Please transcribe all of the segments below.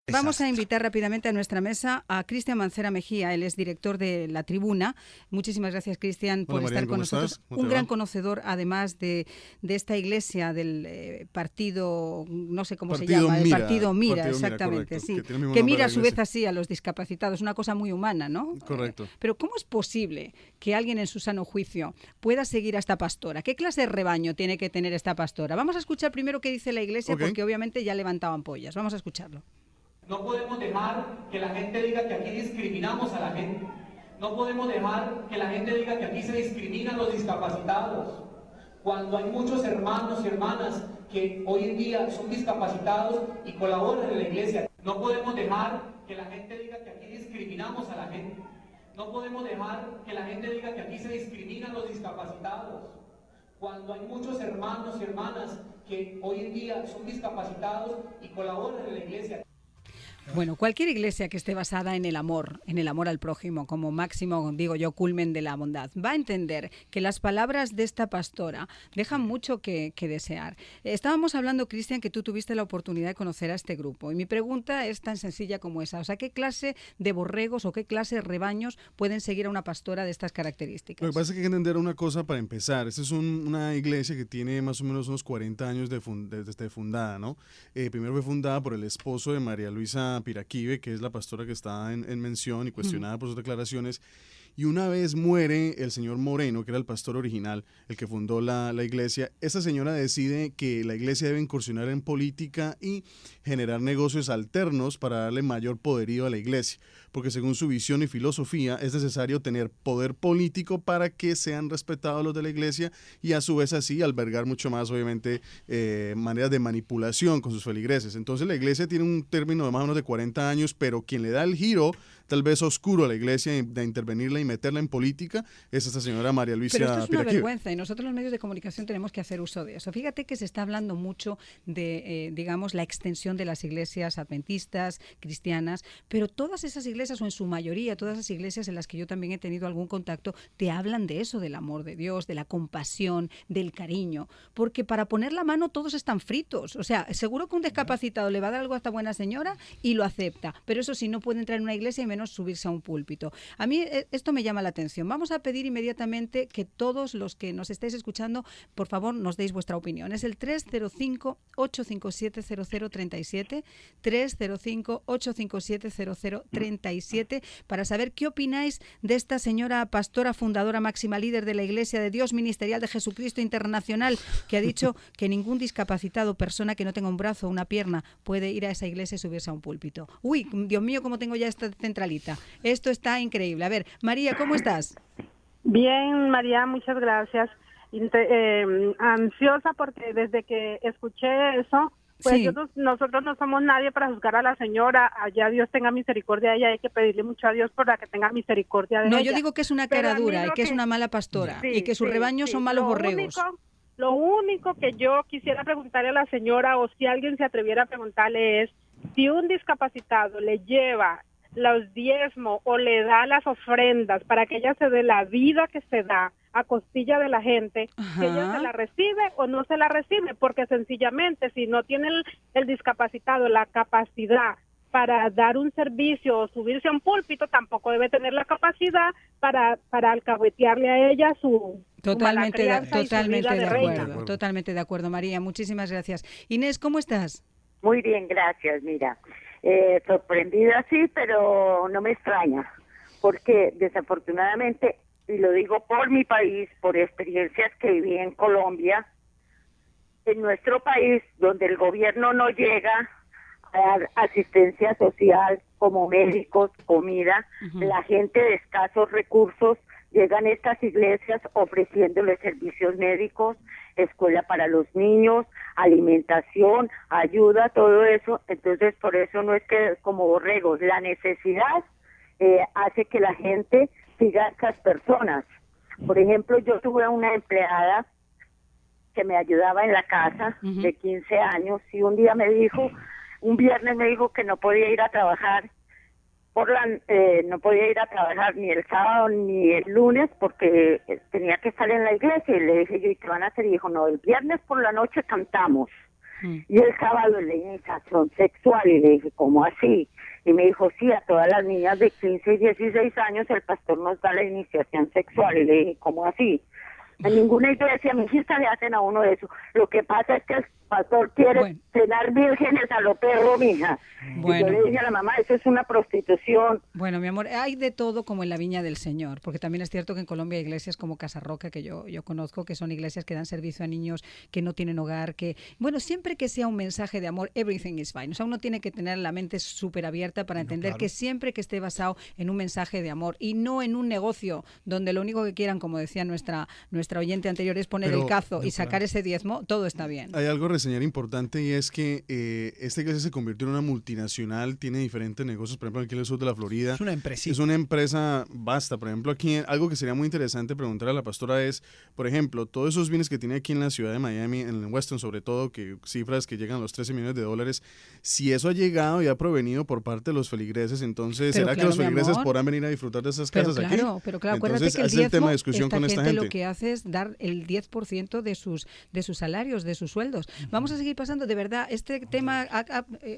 Vamos a Exacto. invitar rápidamente a nuestra mesa a Cristian Mancera Mejía, él es director de La Tribuna. Muchísimas gracias, Cristian, Hola por estar Marian, con ¿cómo nosotros. estás? ¿Cómo te Un va? gran conocedor, además de esta iglesia del partido, no sé cómo se llama, el partido Mira, Partido Mira, exactamente, correcto, sí, que tiene el mismo que nombre de mira la a su vez iglesia. así a los discapacitados, una cosa muy humana, ¿no? Correcto. Pero ¿cómo es posible que alguien en su sano juicio pueda seguir a esta pastora? ¿Qué clase de rebaño tiene que tener esta pastora? Vamos a escuchar primero qué dice la iglesia, Ok. porque obviamente ya levantaban ampollas. Vamos a escucharlo. No podemos dejar que la gente diga que aquí discriminamos a la gente. No podemos dejar que la gente diga que aquí se discrimina a los discapacitados. Cuando hay muchos hermanos y hermanas que hoy en día son discapacitados y colaboran en la iglesia. No podemos dejar que la gente diga que aquí discriminamos a la gente. No podemos dejar que la gente diga que aquí se discrimina a los discapacitados. Cuando hay muchos hermanos y hermanas que hoy en día son discapacitados y colaboran en la iglesia. Bueno, cualquier iglesia que esté basada en el amor al prójimo, como máximo, digo yo, culmen de la bondad, va a entender que las palabras de esta pastora dejan mucho que desear. Estábamos hablando, Cristian, que tú tuviste la oportunidad de conocer a este grupo, y mi pregunta es tan sencilla como esa. O sea, ¿qué clase de borregos o qué clase de rebaños pueden seguir a una pastora de estas características? Lo que pasa es que hay que entender una cosa para empezar. Esta es una iglesia que tiene más o menos unos 40 años desde fundada, ¿no? Primero fue fundada por el esposo de María Luisa Piraquive, que es la pastora que está en mención y cuestionada por sus declaraciones. Y una vez muere el señor Moreno, que era el pastor original, el que fundó la iglesia, esta señora decide que la iglesia debe incursionar en política y generar negocios alternos para darle mayor poderío a la iglesia, porque según su visión y filosofía es necesario tener poder político para que sean respetados los de la iglesia y a su vez así albergar mucho más, obviamente, maneras de manipulación con sus feligreses. Entonces la iglesia tiene un término de más o menos de 40 años, pero quien le da el giro tal vez oscuro a la iglesia de intervenirla y meterla en política es esta señora María Luisa Pero esto es una Piraquive. vergüenza y nosotros los medios de comunicación tenemos que hacer uso de eso. Fíjate que se está hablando mucho de, digamos, la extensión de las iglesias adventistas, cristianas, pero todas esas iglesias, o en su mayoría, todas las iglesias en las que yo también he tenido algún contacto, te hablan de eso, del amor de Dios, de la compasión, del cariño, porque para poner la mano todos están fritos. O sea, seguro que un discapacitado le va a dar algo a esta buena señora y lo acepta, pero eso sí, no puede entrar en una iglesia y menos subirse a un púlpito. A mí esto me llama la atención. Vamos a pedir inmediatamente que todos los que nos estéis escuchando, por favor, nos deis vuestra opinión. Es el 305-857-0037, 305-857-0037, para saber qué opináis de esta señora pastora, fundadora, máxima líder de la Iglesia de Dios Ministerial de Jesucristo Internacional, que ha dicho que ningún discapacitado, persona que no tenga un brazo o una pierna, puede ir a esa iglesia y subirse a un púlpito. Uy, Dios mío, cómo tengo ya esta centralita. Esto está increíble. A ver, María, ¿cómo estás? Bien, María, muchas gracias. Ansiosa porque desde que escuché eso, pues Sí. nosotros no somos nadie para juzgar a la señora. Allá Dios tenga misericordia de ella, hay que pedirle mucho a Dios para que tenga misericordia de No, ella. yo digo que es una Pero cara a mí dura y lo que es una mala pastora Sí, y que sus sí, rebaños sí. son malos borregos. Lo único que yo quisiera preguntarle a la señora, o si alguien se atreviera a preguntarle, es si un discapacitado le lleva los diezmos o le da las ofrendas para que ella se dé la vida que se da a costilla de la gente, Ajá. que ella se la recibe o no se la recibe, porque sencillamente si no tiene el discapacitado la capacidad para dar un servicio o subirse a un púlpito, tampoco debe tener la capacidad para alcahuetearle a ella su mala crianza y su vida de reina. Totalmente de acuerdo, María. Muchísimas gracias. Inés, ¿cómo estás? Muy bien, gracias. Mira, sorprendida sí, pero no me extraña, porque desafortunadamente, y lo digo por mi país, por experiencias que viví en Colombia, en nuestro país, donde el gobierno no llega a dar asistencia social como médicos, comida, la gente de escasos recursos llegan a estas iglesias ofreciéndoles servicios médicos, escuela para los niños, alimentación, ayuda, todo eso. Entonces, por eso no es que como borregos, la necesidad hace que la gente siga a estas personas. Por ejemplo, yo tuve una empleada que me ayudaba en la casa de 15 años y un día me dijo, un viernes me dijo que no podía ir a trabajar no podía ir a trabajar ni el sábado ni el lunes porque tenía que estar en la iglesia. Y le dije yo, ¿y qué van a hacer? Y dijo, no, el viernes por la noche cantamos. Y el sábado la iniciación sexual, y le dije, ¿cómo así? Y me dijo, sí, a todas las niñas de 15 y 16 años el pastor nos da la iniciación sexual. Y le dije, ¿cómo así? En ninguna iglesia mixta le hacen a uno eso. Lo que pasa es que el pastor quiere cenar vírgenes a lo perro, mija. Y yo le dije a la mamá, eso es una prostitución. Bueno, mi amor, hay de todo como en la viña del Señor, porque también es cierto que en Colombia hay iglesias como Casa Roca, que yo conozco, que son iglesias que dan servicio a niños que no tienen hogar, que, bueno, siempre que sea un mensaje de amor, everything is fine. O sea, uno tiene que tener la mente súper abierta para entender que siempre que esté basado en un mensaje de amor y no en un negocio donde lo único que quieran, como decía nuestra oyente anterior, es poner el cazo y sacar ese diezmo, todo está bien. Hay algo reseñar importante, y es que esta iglesia se convirtió en una multinacional, tiene diferentes negocios. Por ejemplo, aquí en el sur de la Florida es una empresita. Es una empresa vasta. Por ejemplo, aquí algo que sería muy interesante preguntar a la pastora es, por ejemplo, todos esos bienes que tiene aquí en la ciudad de Miami, en el Weston sobre todo, que cifras que llegan a los 13 millones de dólares, si eso ha llegado y ha provenido por parte de los feligreses, entonces pero ¿será claro, que los feligreses podrán venir a disfrutar de esas casas aquí? Pero claro, acuérdate entonces, que el ese es el tema diezmo, de discusión con esta gente. Lo que hace es dar el 10% de sus salarios, de sus sueldos. Vamos a seguir pasando, de verdad, este tema,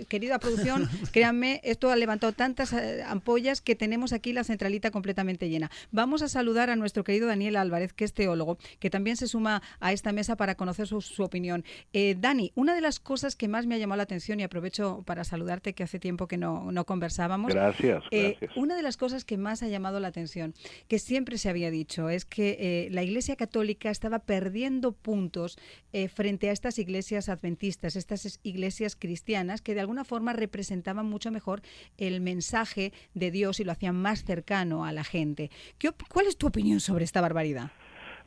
querida producción, créanme, esto ha levantado tantas ampollas que tenemos aquí la centralita completamente llena. Vamos a saludar a nuestro querido Daniel Álvarez, que es teólogo, que también se suma a esta mesa para conocer su opinión. Dani, una de las cosas que más me ha llamado la atención, y aprovecho para saludarte, que hace tiempo que no conversábamos. Gracias. Una de las cosas que más ha llamado la atención, que siempre se había dicho, es que la Iglesia Católica estaba perdiendo puntos frente a estas iglesias adventistas, estas iglesias cristianas, que de alguna forma representaban mucho mejor el mensaje de Dios y lo hacían más cercano a la gente. ¿Cuál es tu opinión sobre esta barbaridad?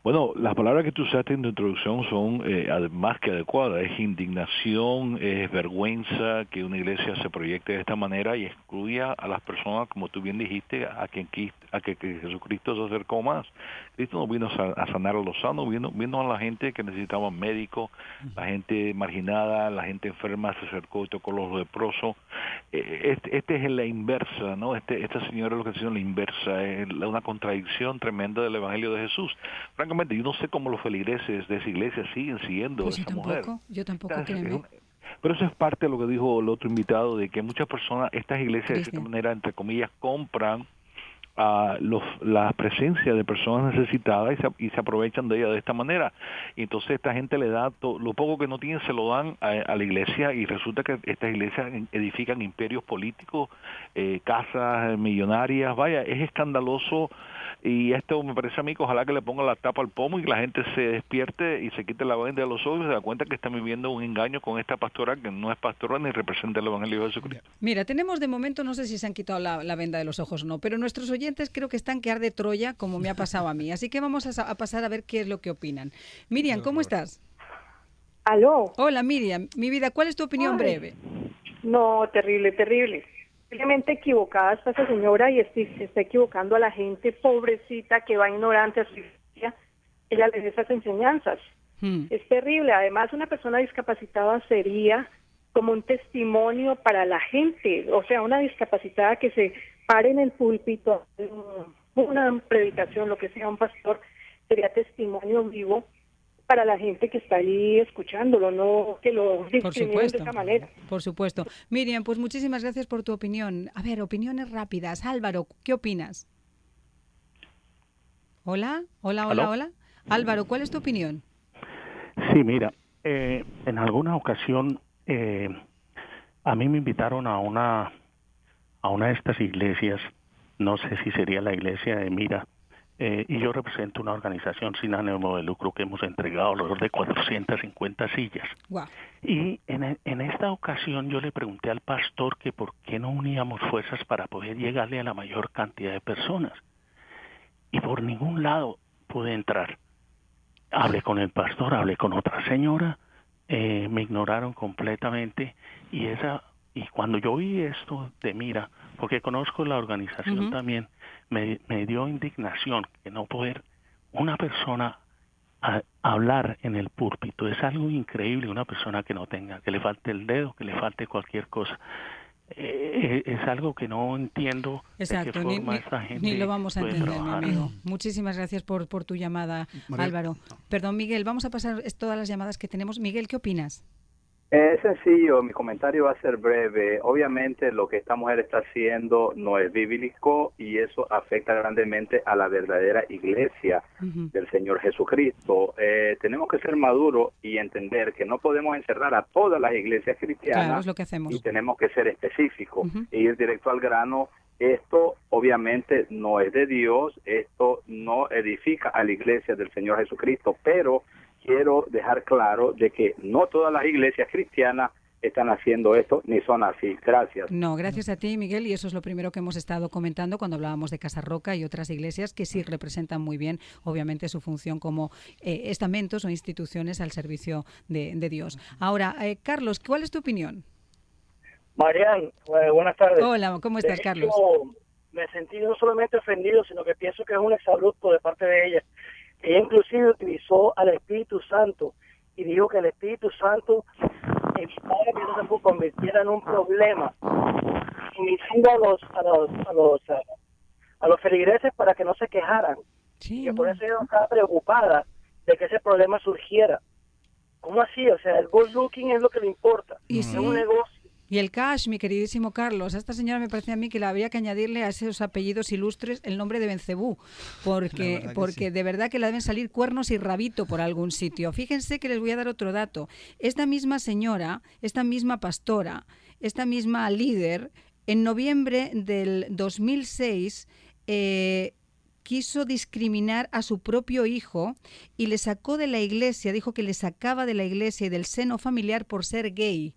Bueno, las palabras que tú usaste en tu introducción son más que adecuadas. Es indignación, es vergüenza que una iglesia se proyecte de esta manera y excluya a las personas, como tú bien dijiste, a que Jesucristo se acercó más. Cristo no vino a sanar a los sanos, vino a la gente que necesitaba médicos, la gente marginada, la gente enferma, se acercó y tocó los leprosos. Este es la inversa, ¿no? Esta señora es lo que dice la inversa, es una contradicción tremenda del Evangelio de Jesús. Francamente, yo no sé cómo los feligreses de esa iglesia siguen siguiendo a esa mujer. Yo tampoco, créeme. Pero eso es parte de lo que dijo el otro invitado, de que muchas personas, estas iglesias de cierta manera, entre comillas, compran la presencia de personas necesitadas y se aprovechan de ella de esta manera. Y entonces esta gente le da lo poco que no tienen, se lo dan a la iglesia, y resulta que estas iglesias edifican imperios políticos, casas millonarias. Vaya, es escandaloso. Y esto me parece a mí que ojalá que le ponga la tapa al pomo y que la gente se despierte y se quite la venda de los ojos y se da cuenta que están viviendo un engaño con esta pastora que no es pastora ni representa el Evangelio de Jesucristo. Mira, tenemos de momento, no sé si se han quitado la venda de los ojos o no, pero nuestros oyentes creo que están que arde Troya, como me ha pasado a mí. Así que vamos a pasar a ver qué es lo que opinan. Miriam, ¿cómo estás? ¿Aló? Hola, Miriam. Mi vida, ¿cuál es tu opinión breve? No, terrible. Simplemente equivocada está esa señora y se está equivocando a la gente pobrecita que va ignorante a su iglesia. Ella le da esas enseñanzas. Es terrible. Además, una persona discapacitada sería como un testimonio para la gente. O sea, una discapacitada que se pare en el púlpito, una predicación, lo que sea, un pastor, sería testimonio vivo para la gente que está ahí escuchándolo, no que lo discriminen de esa manera. Por supuesto. Miriam, pues muchísimas gracias por tu opinión. A ver, opiniones rápidas. Álvaro, ¿qué opinas? Hola. Álvaro, ¿cuál es tu opinión? Sí, mira, en alguna ocasión a mí me invitaron a una de estas iglesias, no sé si sería la iglesia de Mira, y yo represento una organización sin ánimo de lucro que hemos entregado alrededor de 450 sillas. Wow. Y en esta ocasión yo le pregunté al pastor que por qué no uníamos fuerzas para poder llegarle a la mayor cantidad de personas. Y por ningún lado pude entrar. Hablé con el pastor, hablé con otra señora, me ignoraron completamente, y cuando yo vi esto de Mira, porque conozco la organización también, me dio indignación que no poder una persona hablar en el púlpito. Es algo increíble, una persona que no tenga, que le falte el dedo, que le falte cualquier cosa. Es algo que no entiendo. Exacto, de qué forma esta gente ni lo vamos a entender, trabajar. mi amigo. Muchísimas gracias por tu llamada, María. Álvaro. Perdón, Miguel, vamos a pasar todas las llamadas que tenemos. Miguel, ¿qué opinas? Es sencillo, mi comentario va a ser breve. Obviamente lo que esta mujer está haciendo no es bíblico y eso afecta grandemente a la verdadera iglesia del Señor Jesucristo. Tenemos que ser maduros y entender que no podemos encerrar a todas las iglesias cristianas. Claro, es lo que hacemos. Y tenemos que ser específicos e ir directo al grano. Esto obviamente no es de Dios, esto no edifica a la iglesia del Señor Jesucristo, pero quiero dejar claro de que no todas las iglesias cristianas están haciendo esto, ni son así. Gracias. No, gracias a ti, Miguel, y eso es lo primero que hemos estado comentando cuando hablábamos de Casa Roca y otras iglesias que sí representan muy bien, obviamente, su función como estamentos o instituciones al servicio de Dios. Ahora, Carlos, ¿cuál es tu opinión? Marian, buenas tardes. Hola, ¿cómo estás, Carlos? Me sentí no solamente ofendido, sino que pienso que es un exabrupto de parte de ella. Ella inclusive utilizó al Espíritu Santo y dijo que el Espíritu Santo evitaba que eso se convirtiera en un problema, invitando a los feligreses para que no se quejaran. Sí, y por eso ella estaba preocupada de que ese problema surgiera. ¿Cómo así? O sea, el good looking es lo que le importa. Y es sí. un negocio. Y el cash, mi queridísimo Carlos, a esta señora me parece a mí que le habría que añadirle a esos apellidos ilustres el nombre de Bencebú, porque sí. De verdad que le deben salir cuernos y rabito por algún sitio. Fíjense que les voy a dar otro dato. Esta misma señora, esta misma pastora, esta misma líder, en noviembre del 2006 quiso discriminar a su propio hijo y le sacó de la iglesia, dijo que le sacaba de la iglesia y del seno familiar por ser gay.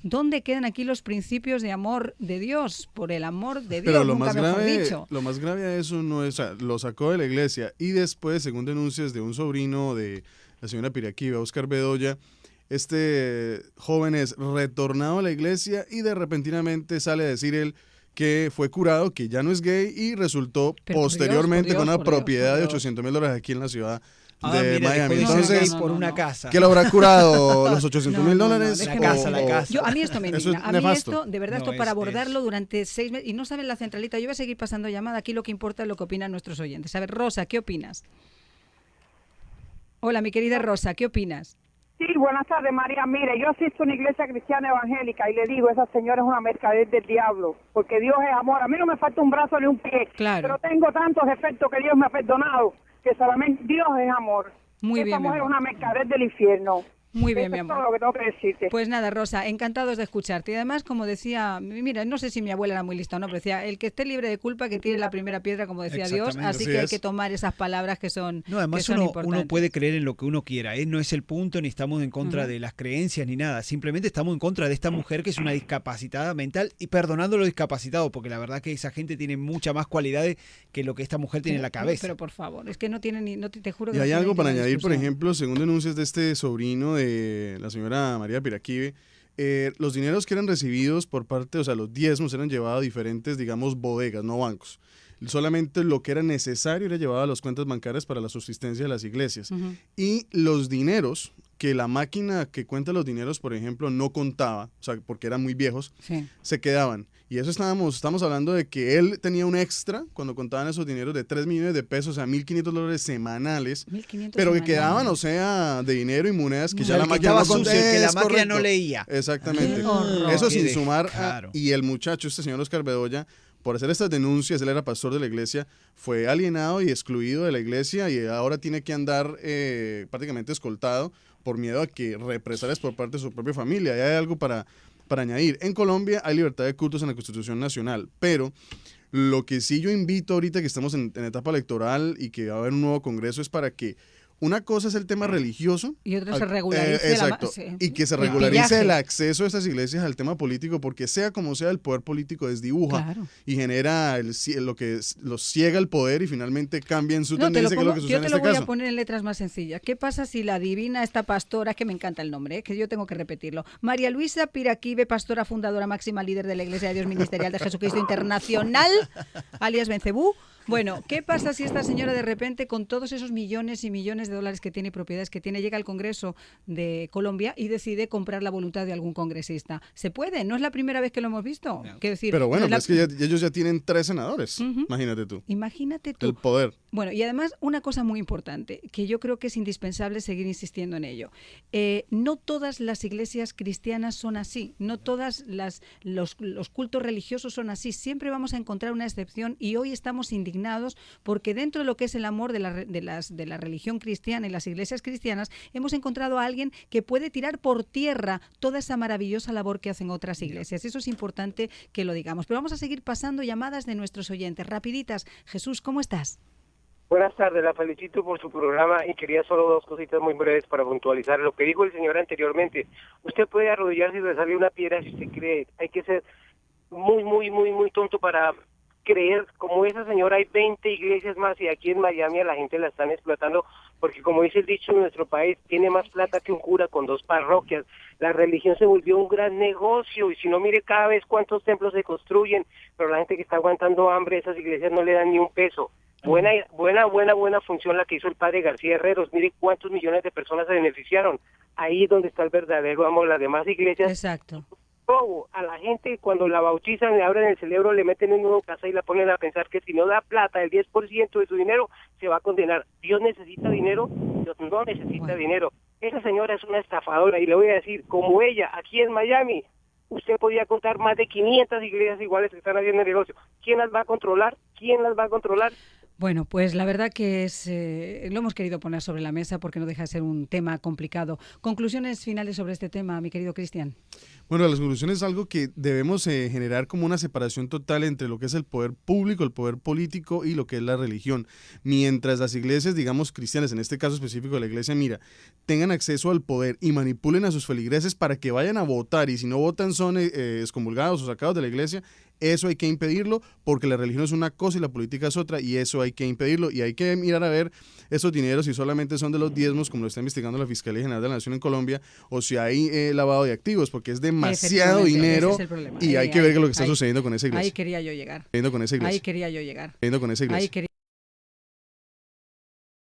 ¿Dónde quedan aquí los principios de amor de Dios? Por el amor de Dios, pero nunca mejor dicho. Lo más grave a eso no es, o sea, lo sacó de la iglesia y después, según denuncias de un sobrino de la señora Piraquive, Oscar Bedoya, este joven es retornado a la iglesia y de repentinamente sale a decir él que fue curado, que ya no es gay y resultó posteriormente con una propiedad de $800,000 aquí en la ciudad de Miami. Entonces, por una casa. ¿Qué le habrá curado los $800,000? La casa. A mí esto me indigna. A mí esto, de verdad, esto para abordarlo durante 6 meses. Y no saben la centralita. Yo voy a seguir pasando llamada. Aquí lo que importa es lo que opinan nuestros oyentes. A ver, Rosa, ¿qué opinas? Hola, mi querida Rosa, ¿qué opinas? Sí, buenas tardes, María. Mire, yo asisto a una iglesia cristiana evangélica y le digo, esa señora es una mercader del diablo, porque Dios es amor. A mí no me falta un brazo ni un pie, pero tengo tantos defectos que Dios me ha perdonado, que solamente Dios es amor. Muy bien, esa mujer es una mercader del infierno. Muy bien, mi amor. Eso es todo lo que tengo que decirte. Pues nada, Rosa, encantados de escucharte. Y además, como decía, mira, no sé si mi abuela era muy lista o no, pero decía, el que esté libre de culpa que tire la primera piedra, como decía Dios, así que hay que tomar esas palabras que son No, además uno puede creer en lo que uno quiera, no es el punto, ni estamos en contra de las creencias ni nada, simplemente estamos en contra de esta mujer que es una discapacitada mental y perdonando lo discapacitado, porque la verdad que esa gente tiene muchas más cualidades que lo que esta mujer tiene en la cabeza. Pero por favor, es que no tiene ni, te juro que y no hay tiene algo para añadir, discusión. por ejemplo, según denuncias de este sobrino de la señora María Piraquive, los dineros que eran recibidos por parte, o sea, los diezmos eran llevados a diferentes, digamos, bodegas, no bancos. Solamente lo que era necesario era llevado a las cuentas bancarias para la subsistencia de las iglesias. Y los dineros, que la máquina que cuenta los dineros, por ejemplo, no contaba, o sea, porque eran muy viejos, se quedaban. Y eso estamos hablando de que él tenía un extra cuando contaban esos dineros de 3 millones de pesos, o sea, $1,500 semanales, pero que quedaban, o sea, de dinero y monedas que ya la máquina no contaba. Que la máquina no leía. Exactamente. Eso sin sumar, y el muchacho, este señor Oscar Bedoya, por hacer estas denuncias, él era pastor de la iglesia, fue alienado y excluido de la iglesia y ahora tiene que andar prácticamente escoltado por miedo a que represalias por parte de su propia familia. Y hay algo para añadir. En Colombia hay libertad de cultos en la Constitución Nacional, pero lo que sí yo invito ahorita que estamos en etapa electoral y que va a haber un nuevo congreso es para que una cosa es el tema religioso. Y otra se regularice. Y que se regularice el acceso de estas iglesias al tema político, porque sea como sea, el poder político desdibuja y genera lo que los ciega el poder y finalmente cambia en su tendencia, que es lo que sucede en este caso. Yo te lo voy a poner en letras más sencillas. ¿Qué pasa si la divina, esta pastora, es que me encanta el nombre, que yo tengo que repetirlo, María Luisa Piraquive, pastora fundadora máxima líder de la Iglesia de Dios Ministerial de Jesucristo Internacional, alias Bencebú, Bueno, ¿qué pasa si esta señora de repente, con todos esos millones y millones de dólares que tiene y propiedades que tiene, llega al Congreso de Colombia y decide comprar la voluntad de algún congresista? ¿Se puede? ¿No es la primera vez que lo hemos visto? No. Quiero decir, pero bueno, no es que ellos ya tienen 3 senadores. Imagínate tú. Imagínate tú. El poder. Bueno, y además una cosa muy importante, que yo creo que es indispensable seguir insistiendo en ello. No todas las iglesias cristianas son así, no todas los cultos religiosos son así. Siempre vamos a encontrar una excepción y hoy estamos indignados porque dentro de lo que es el amor de la religión cristiana y las iglesias cristianas, hemos encontrado a alguien que puede tirar por tierra toda esa maravillosa labor que hacen otras iglesias. Eso es importante que lo digamos. Pero vamos a seguir pasando llamadas de nuestros oyentes. Rapiditas. Jesús, ¿cómo estás? Buenas tardes, la felicito por su programa y quería solo 2 cositas muy breves para puntualizar lo que dijo el señor anteriormente. Usted puede arrodillarse y besarle una piedra si usted cree. Hay que ser muy tonto para creer. Como esa señora hay 20 iglesias más y aquí en Miami a la gente la están explotando porque, como dice el dicho en nuestro país, tiene más plata que un cura con 2 parroquias. La religión se volvió un gran negocio y si no, mire cada vez cuántos templos se construyen, pero la gente que está aguantando hambre, esas iglesias no le dan ni un peso. Buena función la que hizo el padre García Herreros. Mire cuántos millones de personas se beneficiaron. Ahí es donde está el verdadero amor. Las demás iglesias. Exacto. Robo a la gente cuando la bautizan, le abren el cerebro, le meten en una casa y la ponen a pensar que si no da plata, el 10% de su dinero, se va a condenar. Dios necesita dinero, Dios no necesita dinero. Esa señora es una estafadora y le voy a decir, como ella, aquí en Miami, usted podía contar más de 500 iglesias iguales que están haciendo el negocio. ¿Quién las va a controlar? ¿Quién las va a controlar? Bueno, pues la verdad que lo hemos querido poner sobre la mesa porque no deja de ser un tema complicado. Conclusiones finales sobre este tema, mi querido Cristian. Bueno, las conclusiones es algo que debemos generar como una separación total entre lo que es el poder público, el poder político y lo que es la religión. Mientras las iglesias, digamos cristianas, en este caso específico de la iglesia, tengan acceso al poder y manipulen a sus feligreses para que vayan a votar y si no votan son excomulgados o sacados de la iglesia, eso hay que impedirlo porque la religión es una cosa y la política es otra y eso hay que impedirlo y hay que mirar a ver esos dineros si solamente son de los diezmos como lo está investigando la Fiscalía General de la Nación en Colombia o si hay lavado de activos porque es demasiado dinero y hay que ver qué es lo que está sucediendo con esa iglesia. Ahí quería yo llegar. Con esa iglesia. Ahí quería yo llegar. Con esa iglesia.